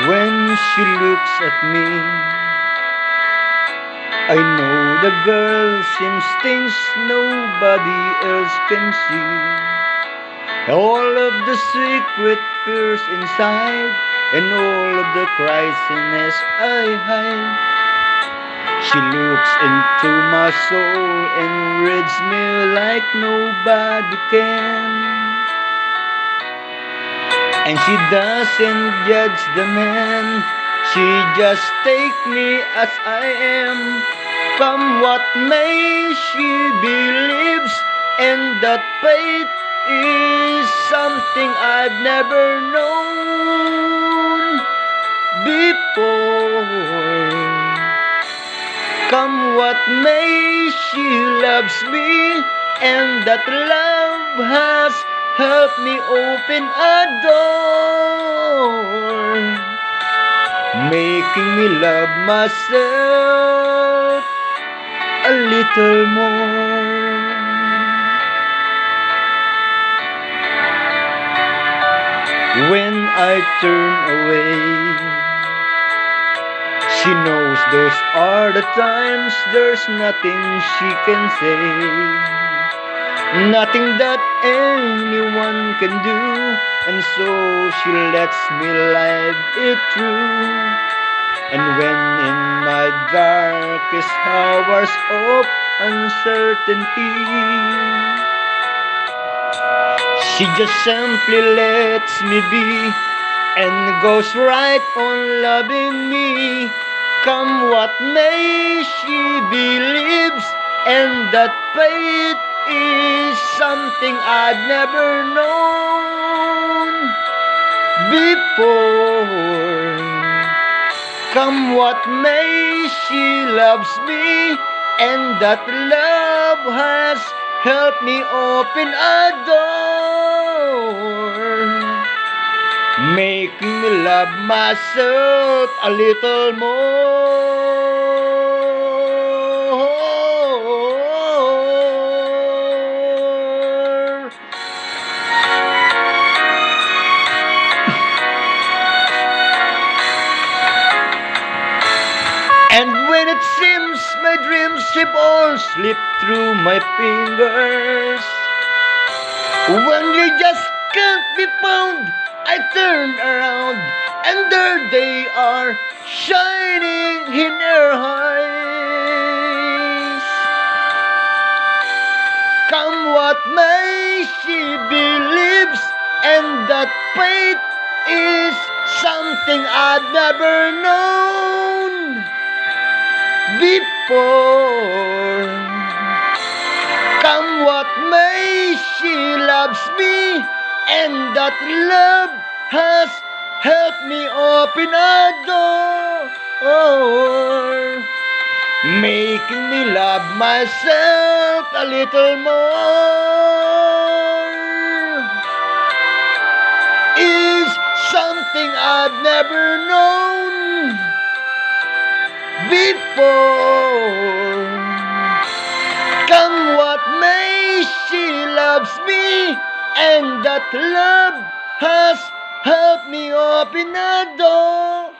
When she looks at me, I know the girl seems things nobody else can see. All of the secret fears inside, and all of the craziness I hide. She looks into my soul and reads me like nobody can. And she doesn't judge the man, she just take me as I am. Come what may, she believes, and that faith is something I've never known before. Come what may, she loves me, and that love has helped me open a door, making me love myself a little more. When I turn away, she knows those are the times there's nothing she can say, nothing that anyone can do, and so she lets me live it through. And when in my darkest hours of uncertainty, she just simply lets me be, and goes right on loving me. Come what may, she believes, and that faith is something I'd never known before. Come what may, she loves me, and that love has helped me open a door, making me love myself a little more. And when it seems my dreams have all slipped through my fingers, when you just can't be found, I turn around, and there they are, shining in her eyes. Come what may, she believes, and that faith is something I've never known before. Come what may, she loves me, and that love has helped me open a door, making me love myself a little more. Is something I've never known before. Come what may, she loves me, and that love has helped me open a door.